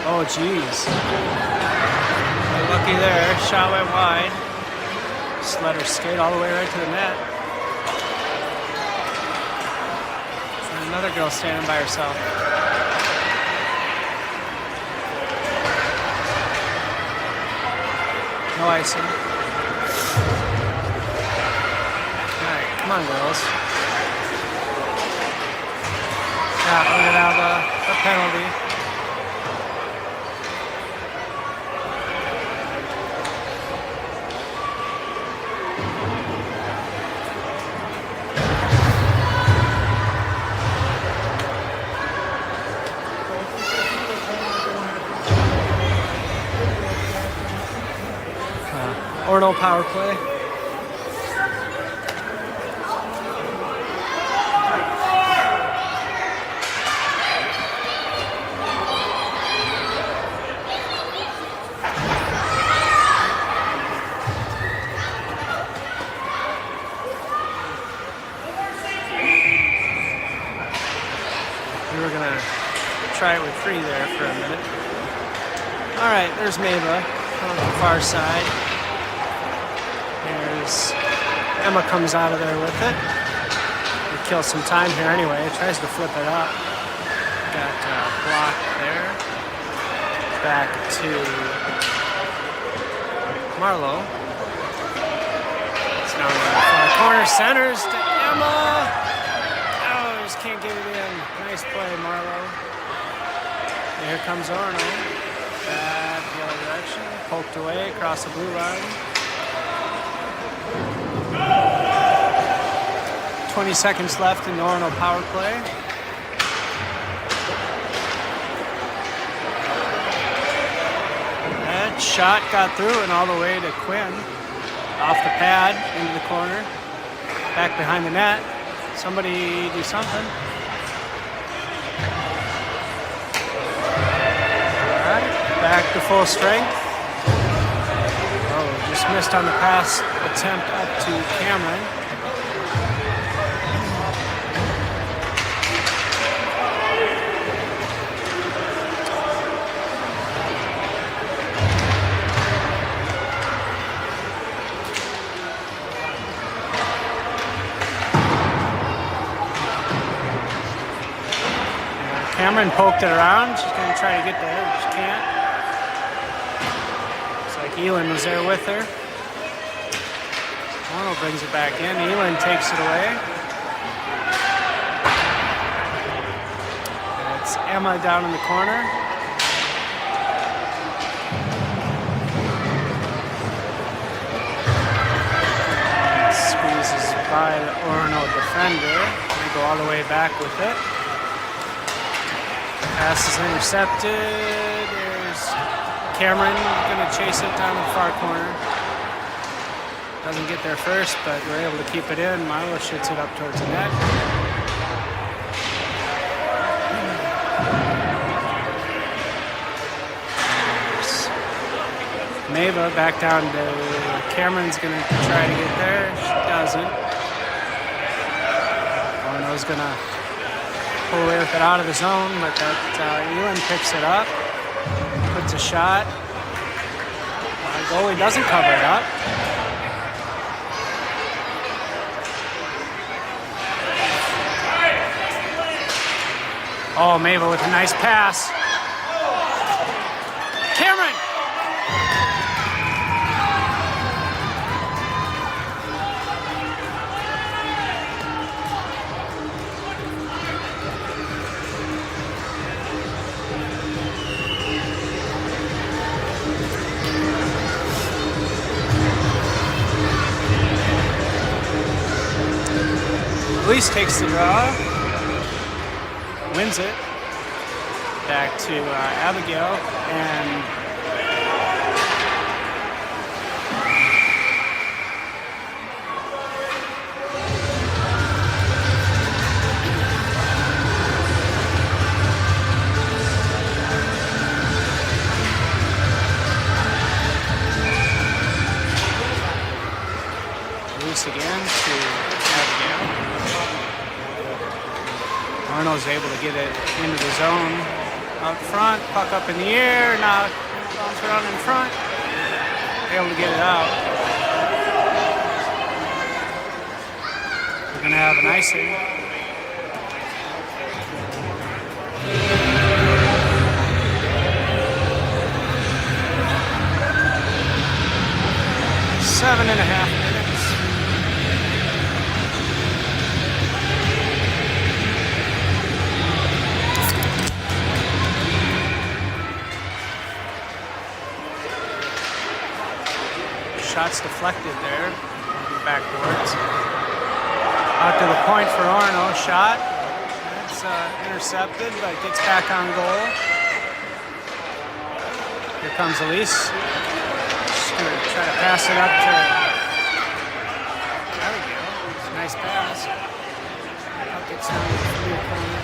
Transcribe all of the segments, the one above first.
Oh, geez. Lucky there. Shot went wide. Just let her skate all the way right to the net. And another girl standing by herself. No icing. Alright, come on, girls. Yeah, we're gonna have a penalty. Orono power play. We were gonna try it with 3 there for a minute. All right, there's Mava on the far side. Emma comes out of there with it. We kill some time here anyway. Tries to flip it up. Got block there. Back to Marlowe. It's down to the far corner. Centers to Emma. Oh, just can't get it in. Nice play, Marlowe. And here comes Orono. Back the other direction. Poked away across the blue line. 20 seconds left in the Orono power play. That shot got through and all the way to Quinn. Off the pad, into the corner. Back behind the net. Somebody do something. Alright, back to full strength. Oh, just missed on the pass attempt up to Cameron. Cameron poked it around. She's going to try to get there, but she can't. Looks like Elin was there with her. Orono brings it back in. Elin takes it away. And it's Emma down in the corner. Squeezes by the Orono defender. They go all the way back with it. Pass is intercepted. There's Cameron going to chase it down the far corner. Doesn't get there first, but we're able to keep it in. Milo shoots it up towards the net. Mava back down to Cameron's going to try to get there. She doesn't. Orono's going to pull away with it out of the zone, but that Elin picks it up, puts a shot. The goalie doesn't cover it up. Oh, Mava with a nice pass. Cameron! Luis takes the draw, wins it, back to Abigail, and Luis again to Abigail. Orono's able to get it into the zone Out front, puck up in the air, now bounce around in front. Able to get it out. We're gonna have an icing. Seven and a half minutes. Shots deflected there. Backboards. Out to the point for Orono. Shot. It's intercepted, but gets back on goal. Here comes Elise. Going to try to pass it up to. There we go. It's a nice pass. Puck gets down to the near corner.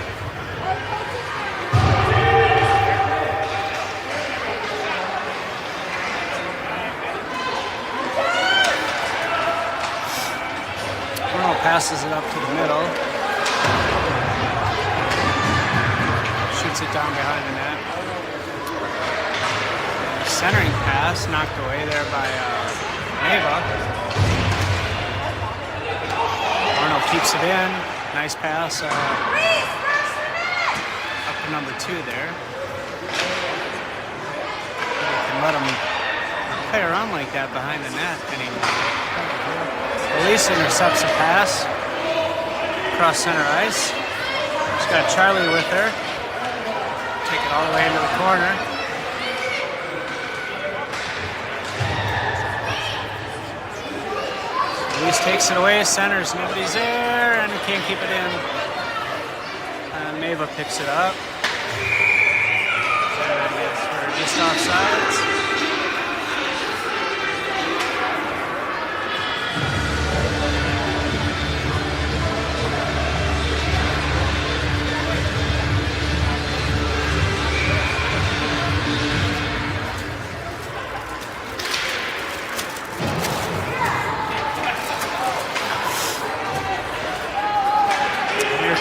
Orono passes it up to the middle. Shoots it down behind the net. Centering pass knocked away there by Neva. Orono keeps it in. Nice pass up to number 2 there. You can let them play around like that behind the net anymore. Elise intercepts a pass across center ice. She's got Charlie with her. Take it all the way into the corner. Elise takes it away, centers, nobody's there, and can't keep it in. And Mava picks it up. And gets her just offsides.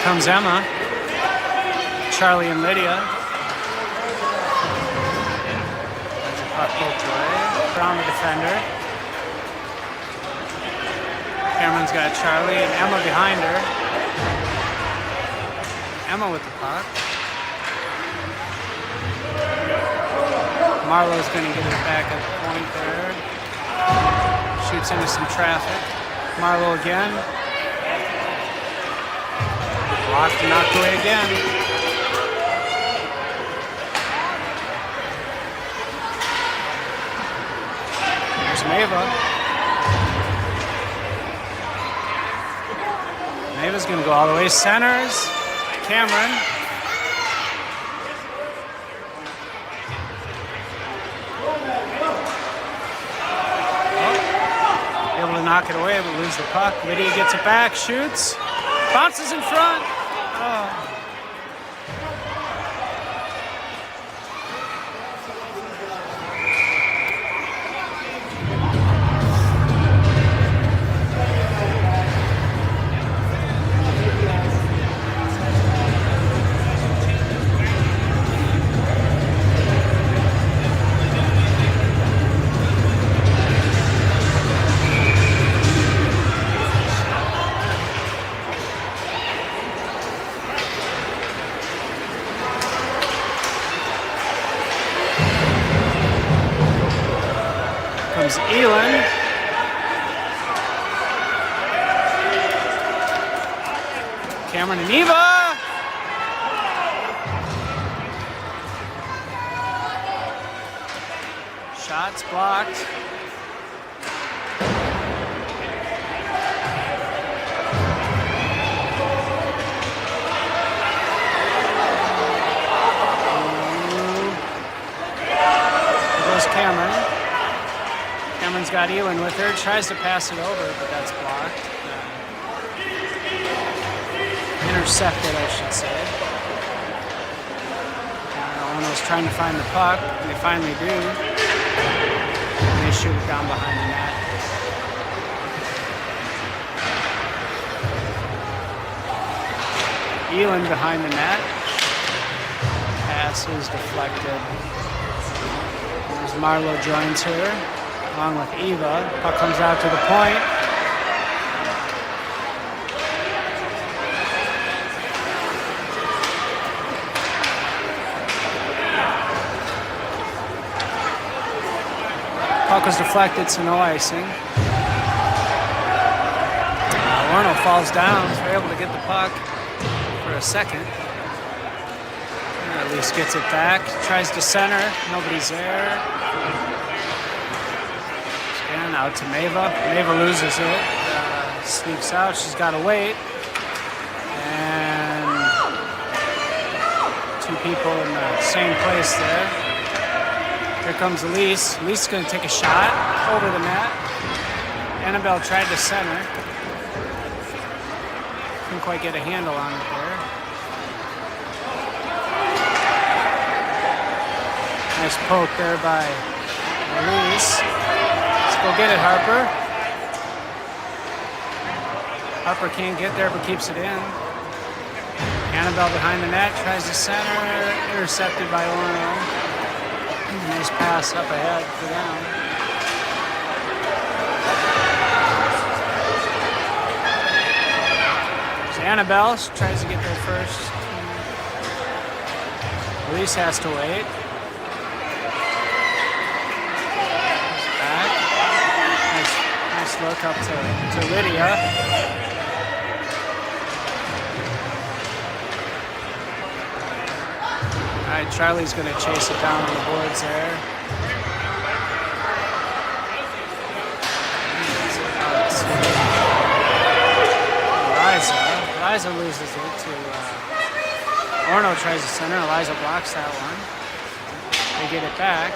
Comes Emma, Charlie and Lydia. There's a puck poked away. Around the defender. Cameron's got Charlie and Emma behind her. Emma with the puck. Marlowe's going to get it back at the point there. Shoots into some traffic. Marlowe again. Blocked and knocked away again. There's Mava. Mava's going to go all the way. Centers. Cameron. Oh. Able to knock it away, but lose the puck. Lydia gets it back, shoots. Bounces in front. Oh. Elin. Cameron and Eva. Shots blocked. There goes Cameron. Cameron's got Elin with her, tries to pass it over, but that's blocked. Intercepted, I should say. Orono's trying to find the puck, and they finally do. And they shoot it down behind the net. Elin behind the net. Pass pass is deflected. As Marlo joins her, along with Eva. Puck comes out to the point. Puck was deflected, so no icing. Orono falls down, so we're able to get the puck for a second. And at least gets it back. Tries to center, nobody's there. Again, out to Mava. Mava loses it. Sneaks out, she's got to wait. And two people in the same place there. Here comes Elise. Elise is going to take a shot over the net. Annabelle tried to center. Couldn't quite get a handle on it there. Nice poke there by Elise. Let's go get it, Harper. Harper can't get there but keeps it in. Annabelle behind the net, tries to center. Intercepted by Orono. Nice pass up ahead for them. So Annabelle tries to get there first. Elise has to wait. Back. Nice look up to Lydia. All right, Charlie's going to chase it down on the boards there. Eliza loses it to Orono tries to center. Eliza blocks that one. They get it back.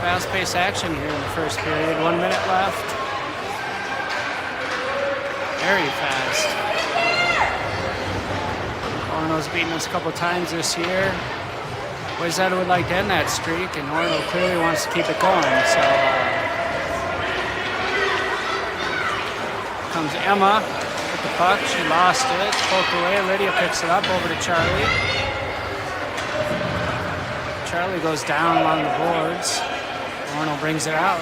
Fast-paced action here in the first period. 1 minute left. Very fast. Orono's beaten us a couple times this year. Wayzata would like to end that streak, and Orono clearly wants to keep it going. So comes Emma with the puck. She lost it. Poked away. Lydia picks it up over to Charlie. Charlie goes down along the boards. Orono brings it out.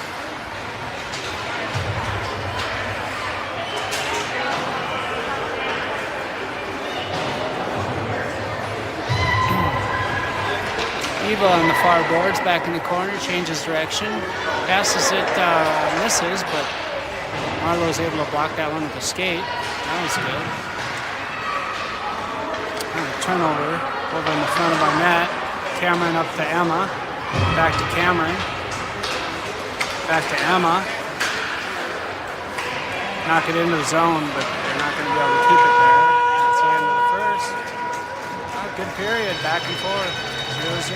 Eva on the far boards, back in the corner, changes direction. Passes it, misses, but Marlowe's able to block that one with a skate. That was good. Turnover over in the front of our net. Cameron up to Emma. Back to Cameron. Back to Emma. Knock it into the zone, but they're not going to be able to keep it there. That's the end of the first. Good period, back and forth. 0-0.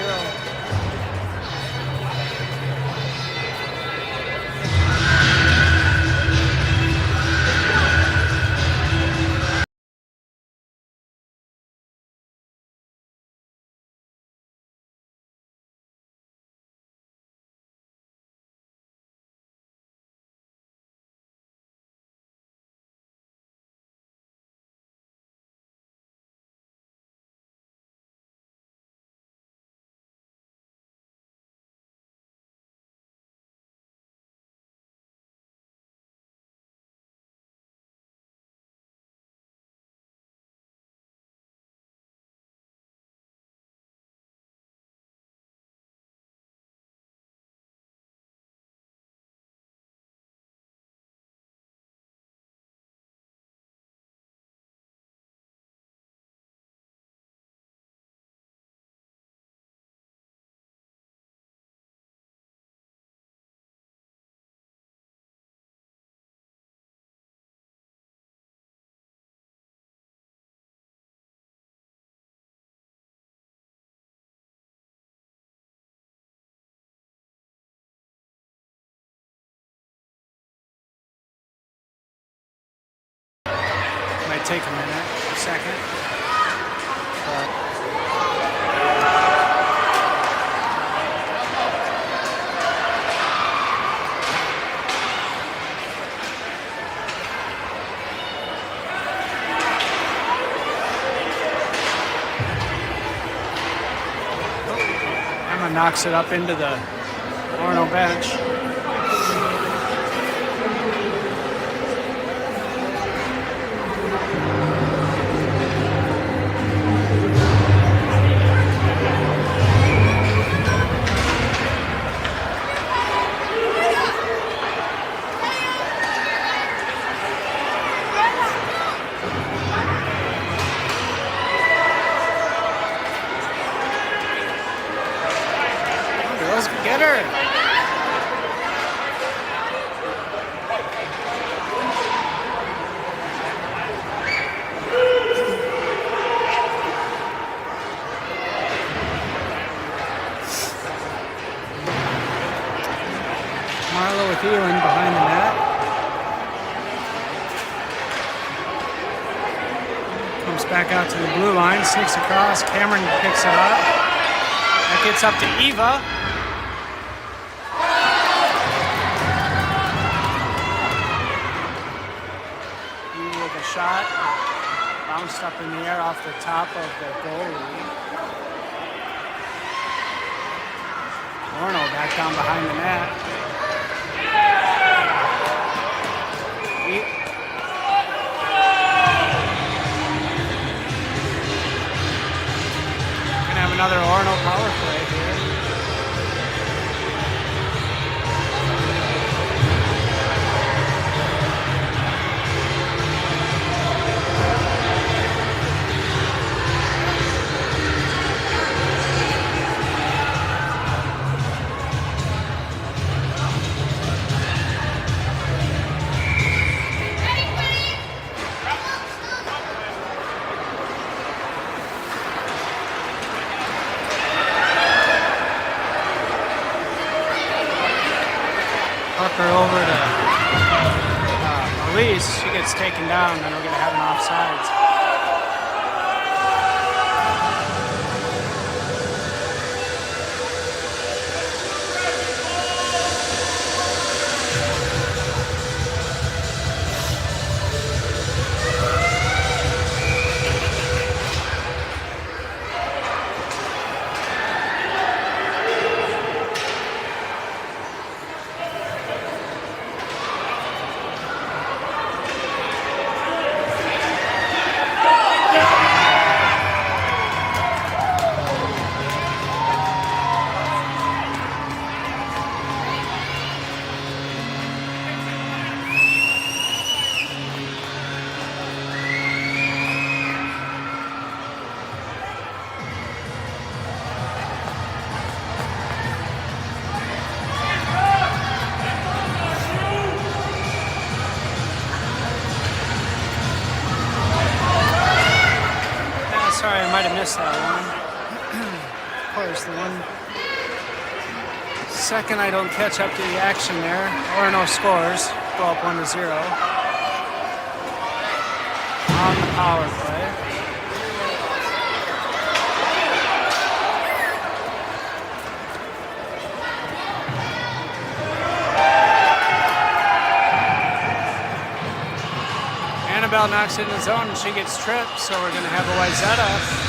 Might take a minute, a second. But knocks it up into the Orono bench. Girls, get her! Marlo with Ewan behind the net. Comes back out to the blue line, sneaks across. Cameron picks it up. That gets up to Eva. Eva with a shot. Bounced up in the air off the top of the goalie. Orono back down behind the net. Gonna have another Orono power play here. Her over to Elise. She gets taken down, then we're going to have an offsides. Sorry, I might have missed that one. Of course, the 1 second I don't catch up to the action there. Orono scores, go up 1-0. On the power play. Annabelle knocks it in the zone and she gets tripped, so we're going to have a Wayzata.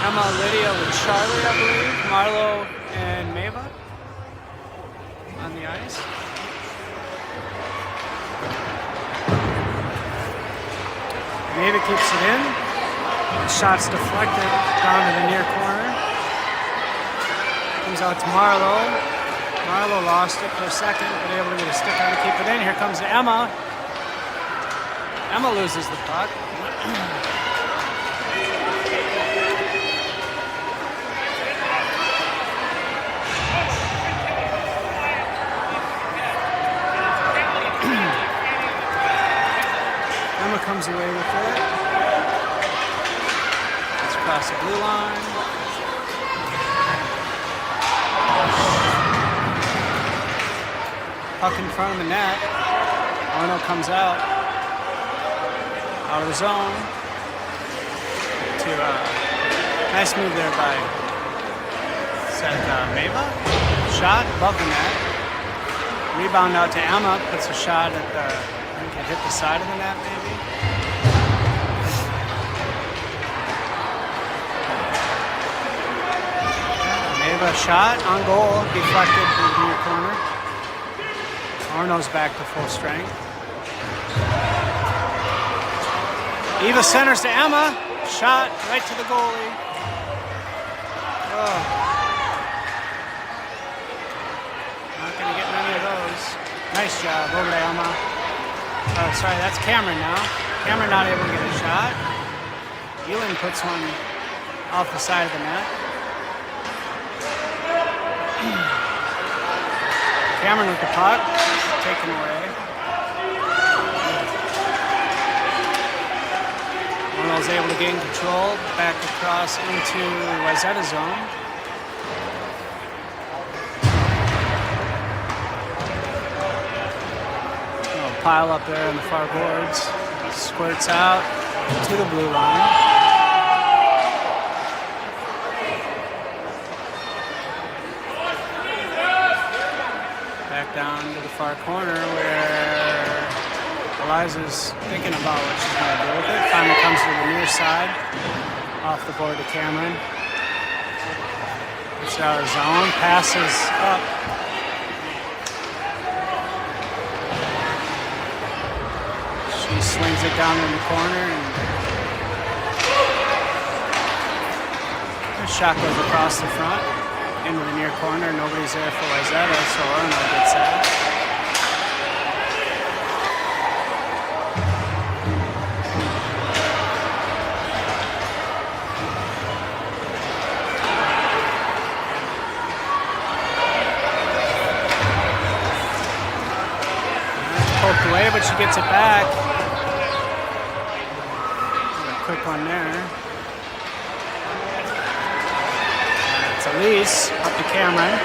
Emma, Lydia with Charlie, I believe. Marlo and Mava on the ice. Mava keeps it in. The shot's deflected down to the near corner. Comes out to Marlo. Marlo lost it for a second, but able to get a stick on to keep it in. Here comes Emma. Emma loses the puck. Emma comes away with it. It's across the blue line. Puck in front of the net. Orono comes out. out of the zone. To nice move there by Meva. Shot above the net. Rebound out to Emma. Puts a shot at the, I think it hit the side of the net maybe. Meva shot on goal. Deflected to the near corner. Orono's back to full strength. Eva centers to Emma. Shot right to the goalie. Oh. Not going to get many of those. Nice job over to Emma. Oh, sorry, that's Cameron now. Cameron not able to get a shot. Elin puts one off the side of the net. Cameron with the puck. Taken away. Orono's able to gain control. Back across into Wayzata zone. Pile up there on the far boards. Squirts out to the blue line. Back down to the far corner where Eliza's thinking about what she's going to do with it. Finally comes to the near side. Off the board to Cameron. Gets out of zone. Passes up. Swings it down in the corner, and the shot goes across the front into the near corner. Nobody's there for Wayzata, so Orono gets that. Poked away, but she gets it back. Quick one there. It's Elise up to Cameron.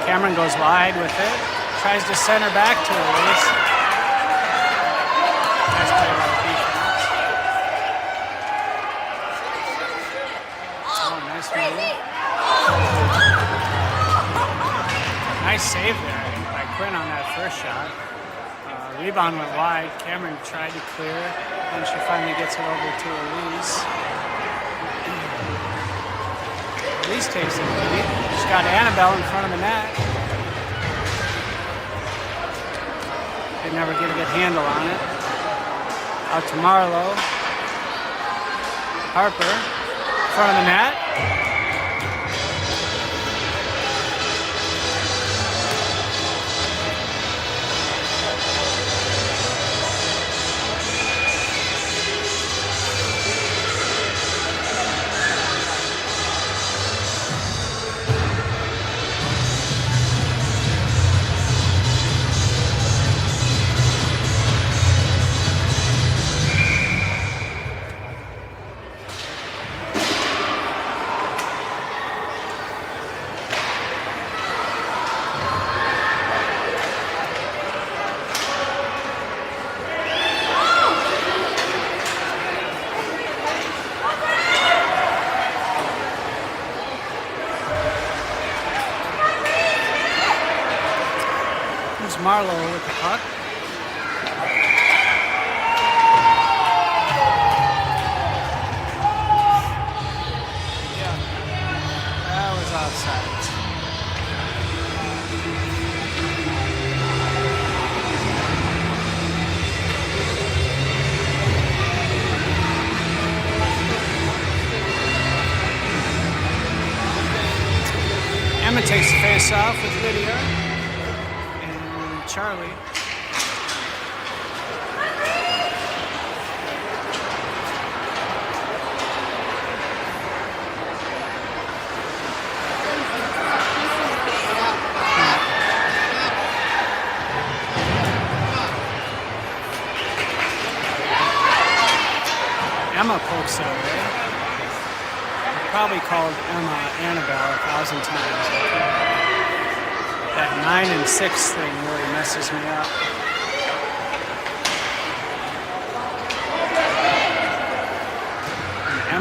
Cameron goes wide with it. Tries to center back to Elise. Nice play by the defense. Oh, nice move. Nice save there by Quinn on that first shot. Rebound went wide. Cameron tried to clear, and she finally gets it over to Elise. Elise takes the lead. She's got Annabelle in front of the net. Could never get a good handle on it. Out to Marlowe. Harper, in front of the net. Marlowe with the puck. Yeah, that was offside. Emma takes the face off with Lydia. Charlie. Emma pokes it away. I've probably called Emma Annabelle 1,000 times. That 9 and 6 thing really messes me up.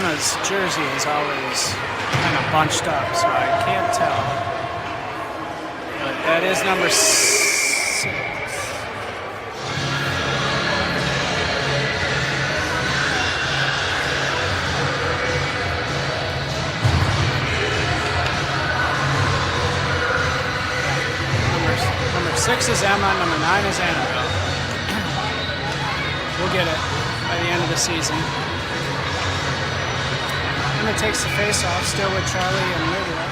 Emma's jersey is always kind of bunched up, so I can't tell. But that is number 6. Number 6 is Emma, number 9 is Annabelle. We'll get it by the end of the season. Emma takes the face off, still with Charlie and Lydia.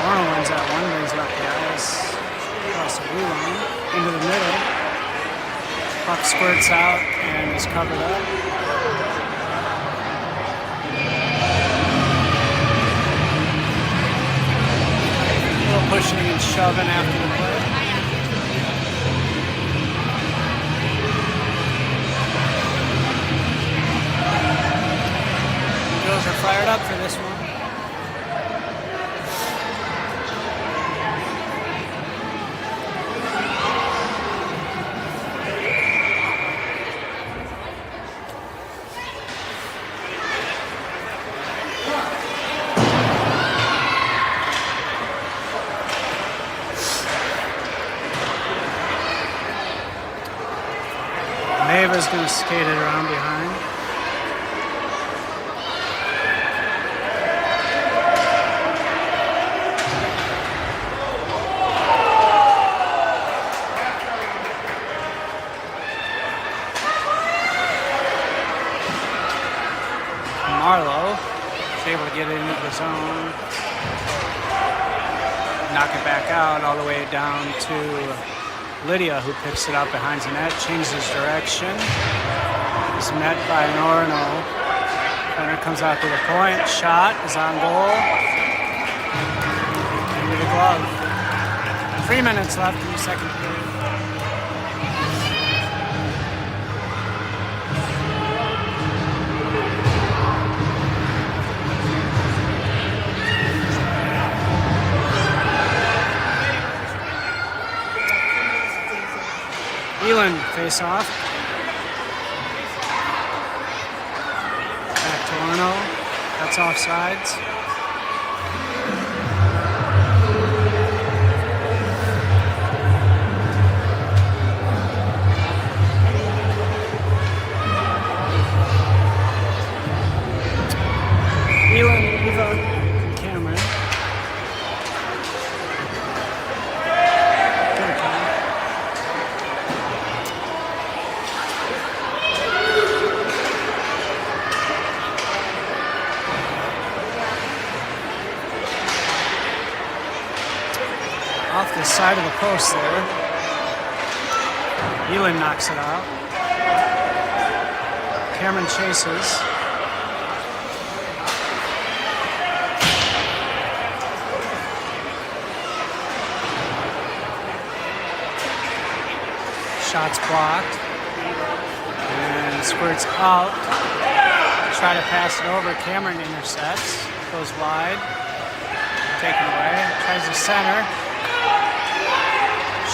Orono wins that one, brings it up the ice, across the blue line, into the middle. Puck squirts out and is covered up. A little pushing and shoving after the play. Girls are fired up for this one. Maeva's going to skate it around behind. Marlowe is able to get it into the zone, knock it back out all the way down to Lydia, who picks it up behind the net, changes direction. Is met by an Orono. Runner comes out to the point. Shot is on goal. Into the glove. 3 minutes left in the second period. Elin face off. Back to Orono. That's offsides. Elin, Eva, Cameron. Off the side of the post there. Elin knocks it out. Cameron chases. Shot's blocked. And squirts out. Try to pass it over. Cameron intercepts. Goes wide. Taken away. Tries to center.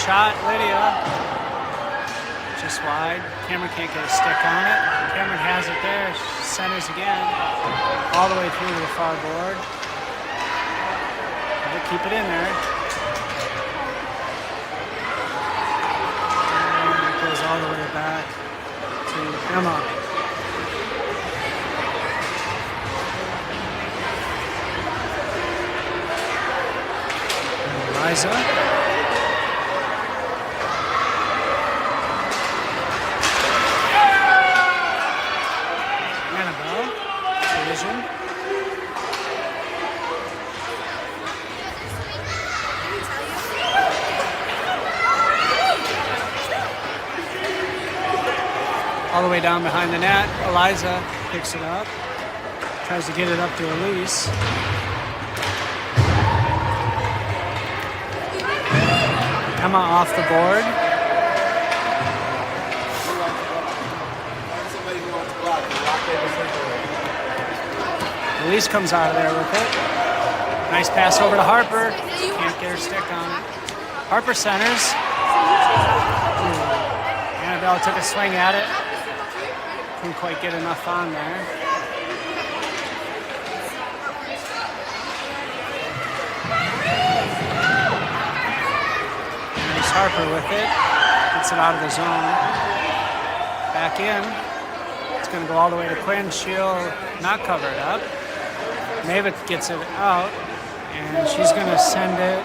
Shot, Lydia. Just wide. Cameron can't get a stick on it. Cameron has it there. Centers again. All the way through to the far board. They'll keep it in there. And it goes all the way back to Emma. And Liza. All the way down behind the net. Eliza picks it up. Tries to get it up to Elise. Emma off the board. Elise comes out of there with it. Nice pass over to Harper. Can't get her stick on it. Harper centers. Annabelle took a swing at it. Couldn't quite get enough on there. Nice Harper with it. Gets it out of the zone. Back in. It's going to go all the way to Quinn. She'll not cover it up. Mavitt gets it out. And she's going to send it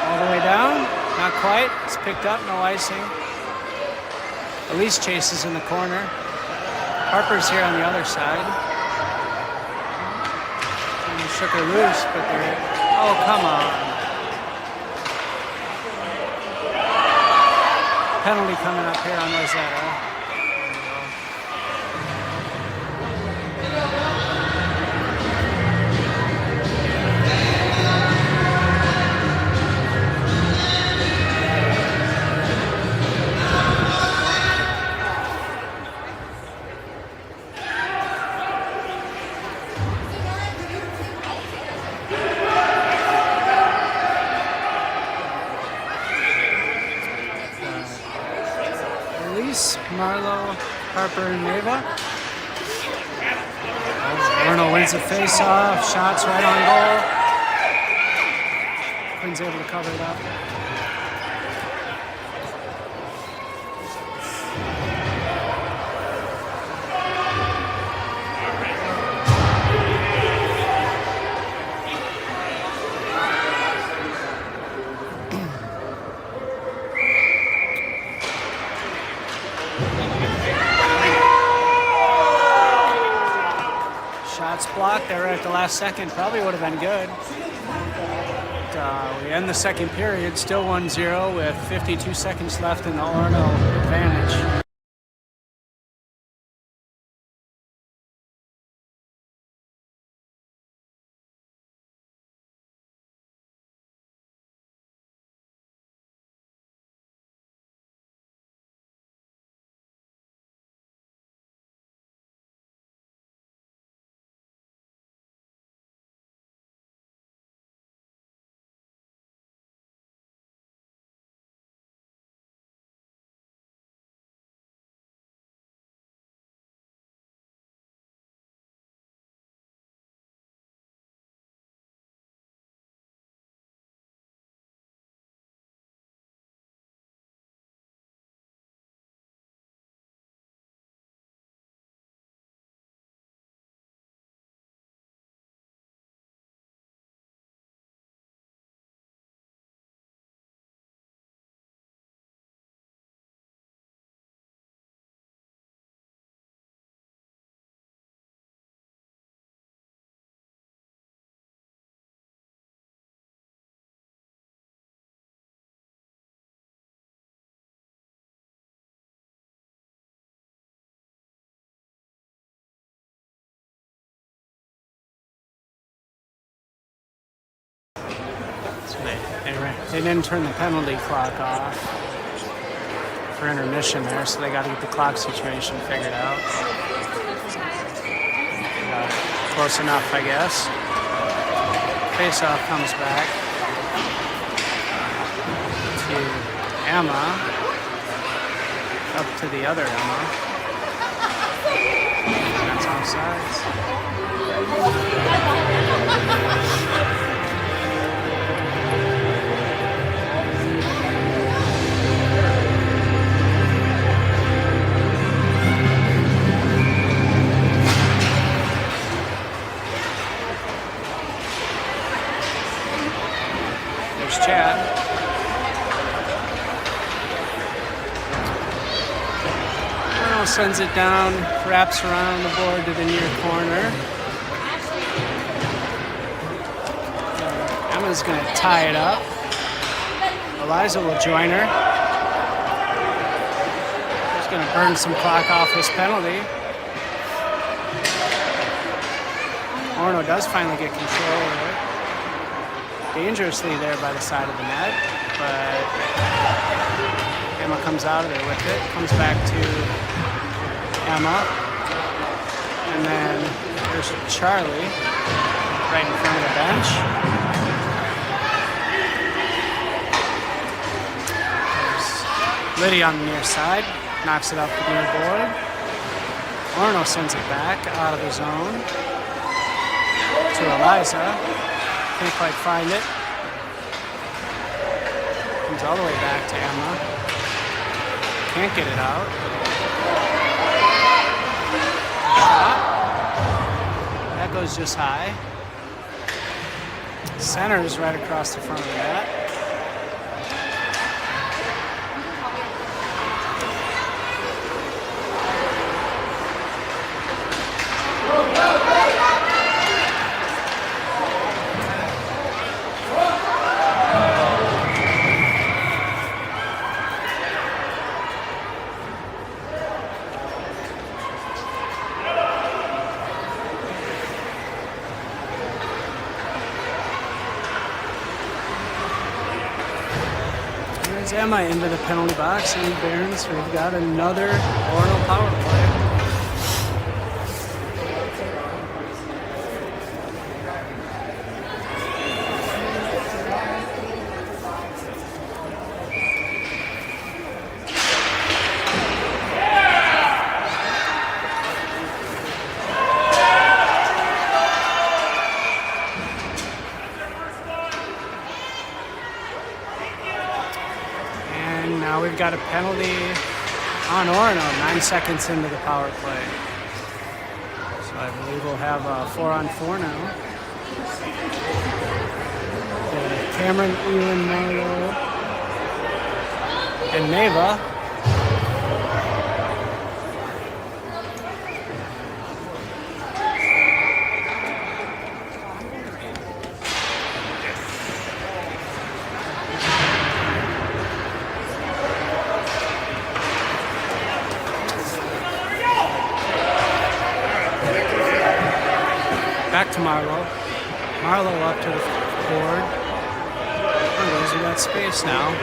all the way down. Not quite. It's picked up. No icing. Elise chases in the corner. Harper's here on the other side. And shook her loose, but they're... Oh, come on. Penalty coming up here on Wayzata. Marlowe, Harper, and Neva. Orono wins the face-off. Shots right on goal. Quinn's able to cover it up. Blocked there at the last second. Probably would have been good. But, we end the second period, still 1-0 with 52 seconds left in the Orono advantage. They didn't turn the penalty clock off for intermission there, so they got to get the clock situation figured out. Close enough, I guess. Face-off comes back to Emma, up to the other Emma. That's offsides. Chad. Orono sends it down, wraps around the board to the near corner. Emma's going to tie it up. Eliza will join her. She's going to burn some clock off this penalty. Orono does finally get control of it. Dangerously there by the side of the net, but Emma comes out of there with it, comes back to Emma, and then there's Charlie right in front of the bench. There's Lydia on the near side, knocks it off the near board. Orono sends it back out of the zone to Eliza. Can't quite find it. Comes all the way back to Emma. Can't get it out. Shot. That goes just high. Center's right across the front of the net. Emma into the penalty box, and Barons, we've got another Orono power play. Now we've got a penalty on Orono, 9 seconds into the power play. So I believe we'll have a 4-on-4 now. Cameron, Elin, Marlo, and Neva. Back to Marlo. Marlo up to the board. Oh, we got space now.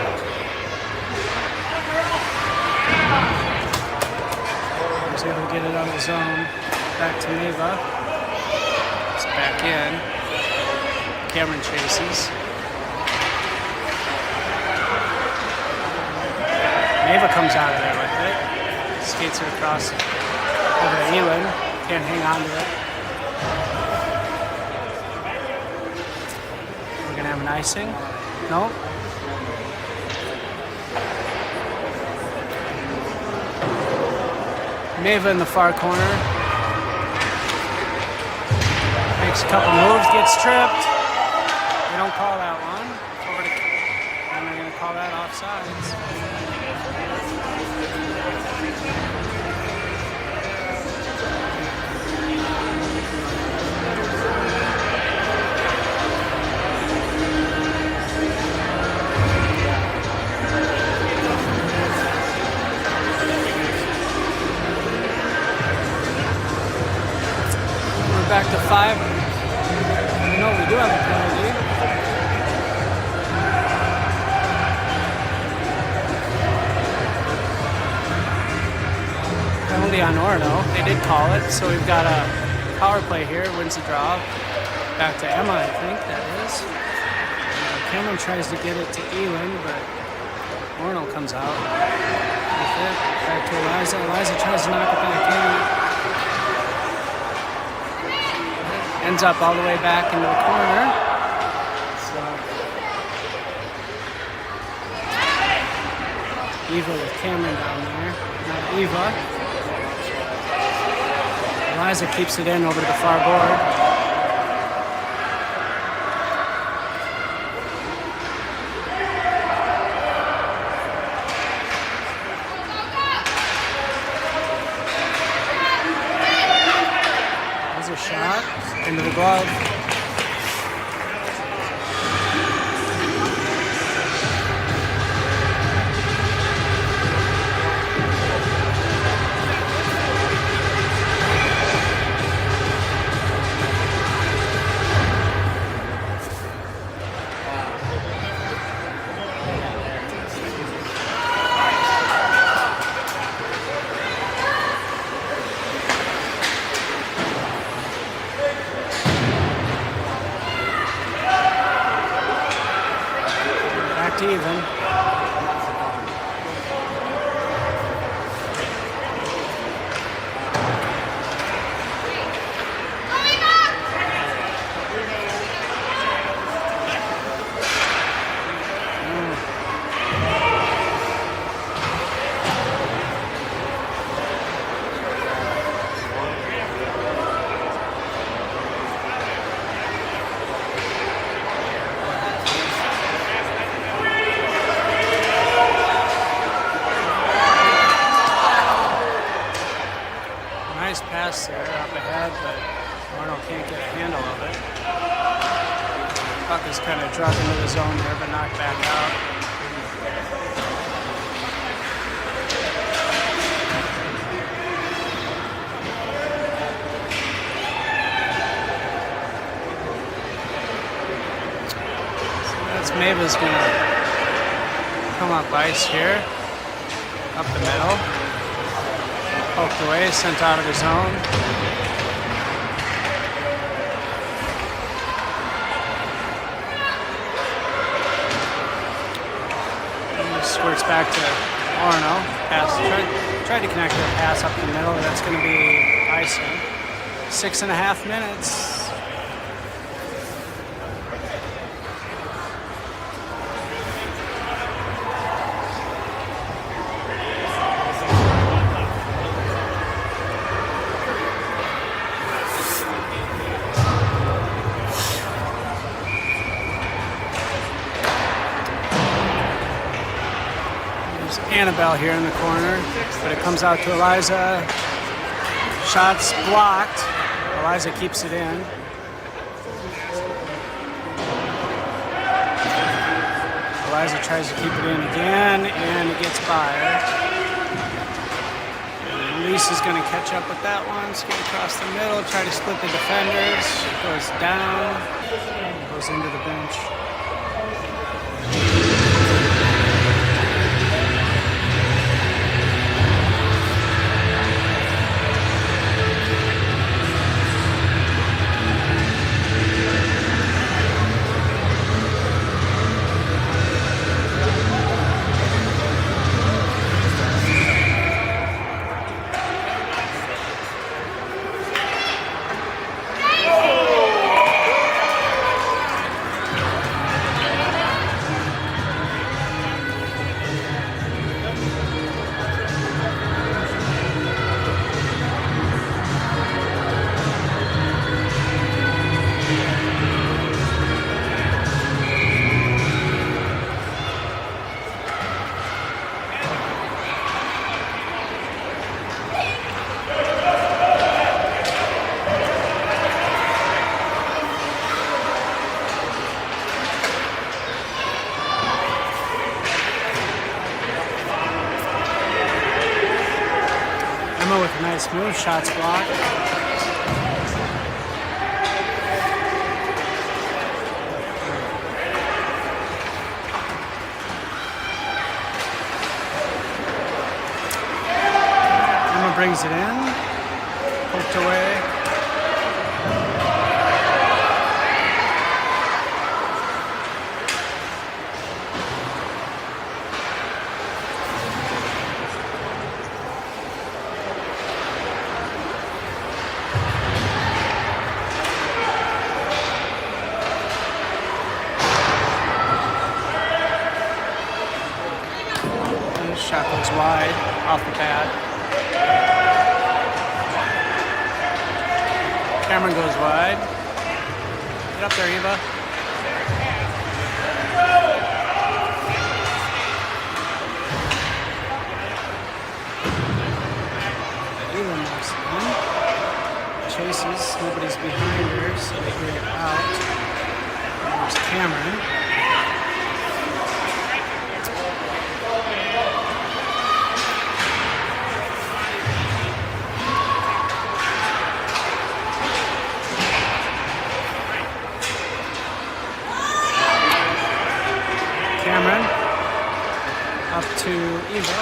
Was able to get it on his own. Back to Neva. It's back in. Cameron chases. Neva comes out of there with it. Skates it across over to Elin. Can't hang on to it. Have an icing? No. Neva in the far corner. Makes a couple moves, gets tripped. They don't call that one. Over to, and they're going to call that offsides. Back to 5. No, we do have a penalty. Penalty on Orono. They did call it, so we've got a power play here. Wins the draw. Back to Emma, I think that is. Cameron tries to get it to Elin, but Orono comes out with it. Back to Eliza. Eliza tries to knock it back in. Ends up all the way back into the corner. So Eva with Cameron down there. Now Eva. Eliza keeps it in over to the far board. There's a shot. Into the glove. drug into the zone there, but knocked back out. So that's Mavis gonna come up ice here, up the middle, poked away, sent out of the zone. Squirts back to Orono. Tried to connect their pass up the middle. That's going to be icing. 6.5 minutes. Annabelle here in the corner, but it comes out to Eliza. Shots blocked. Eliza keeps it in. Eliza tries to keep it in again, and it gets by her. Lisa's going to catch up with that one. Skate across the middle, try to split the defenders. Goes down, goes into the bench. With a nice move, shots blocked. Emma brings it in, poked away. Shot goes wide off the pad. Cameron goes wide. Get up there, Eva. Eva moves in. Chases. Nobody's behind her, so they get it out. There's Cameron. Up to Eva.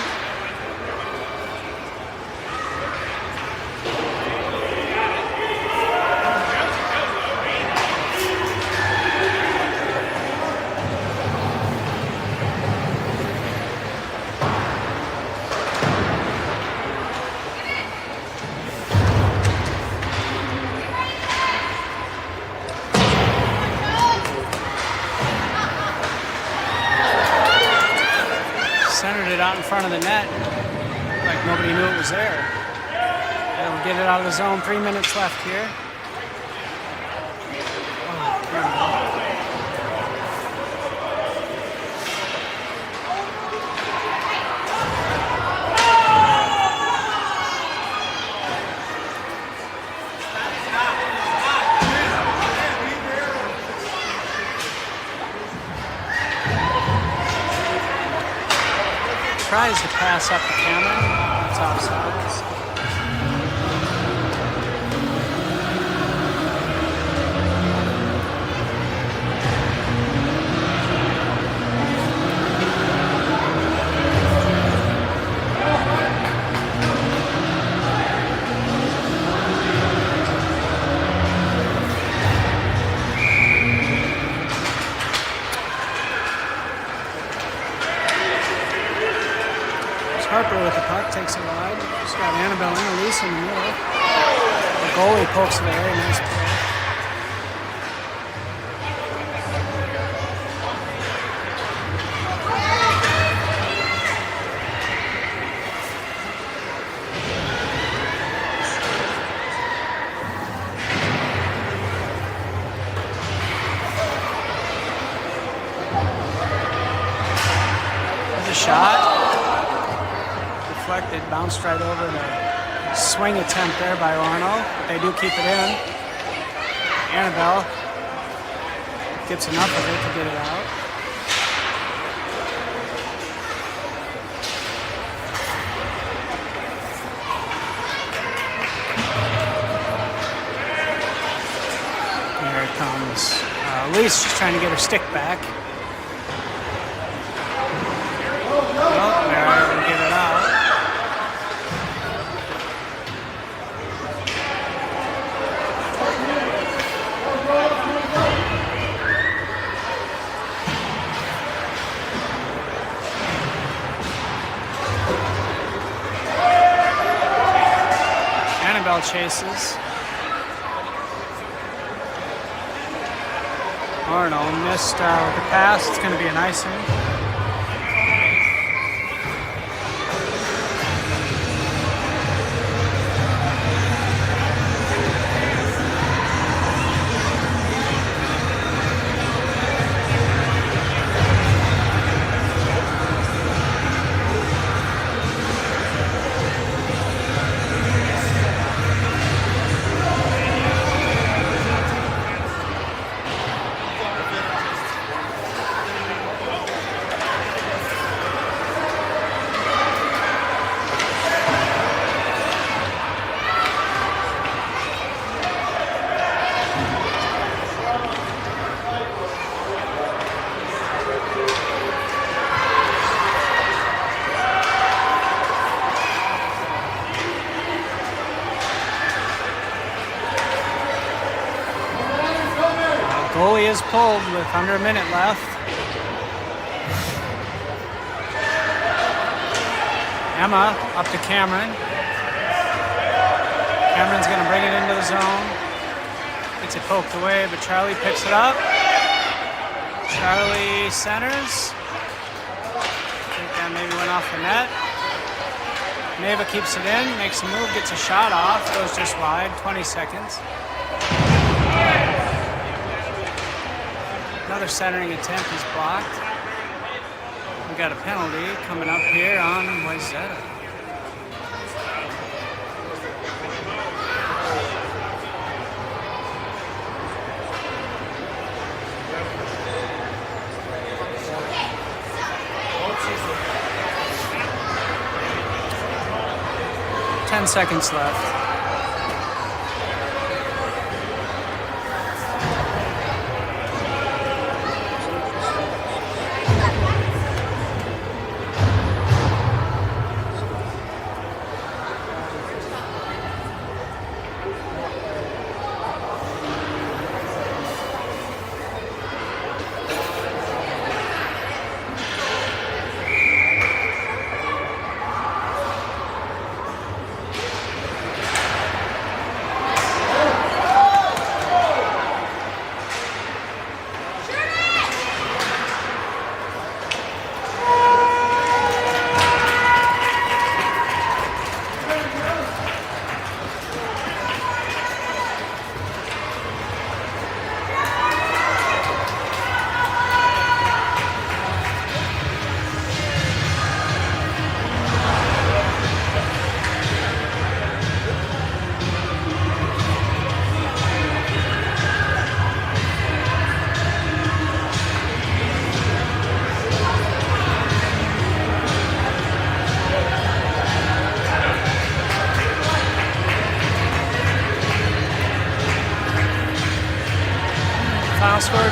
Centered it out in front of the net like nobody knew it was there. And we'll get it out of the zone. 3 minutes left here. tries to pass up to Cameron. That's offside. Harper with the puck, takes it wide. Just got Annabelle and Elise in the middle. The goalie pokes it away, nice play. There's a shot. Deflected, bounced right over the swing attempt there by Orono, but they do keep it in. Annabelle gets enough of it to get it out. Here it comes. Elise just trying to get her stick back. Well, they're able to get it out. Annabelle chases. Orono missed with the pass. It's going to be an icing. Goalie is pulled with under a minute left. Emma up to Cameron. Cameron's going to bring it into the zone. Gets it poked away, but Charlie picks it up. Charlie centers. I think that maybe went off the net. Neva keeps it in, makes a move, gets a shot off, goes just wide, 20 seconds. Another centering attempt is blocked. We got a penalty coming up here on Wayzata. Ten seconds left. score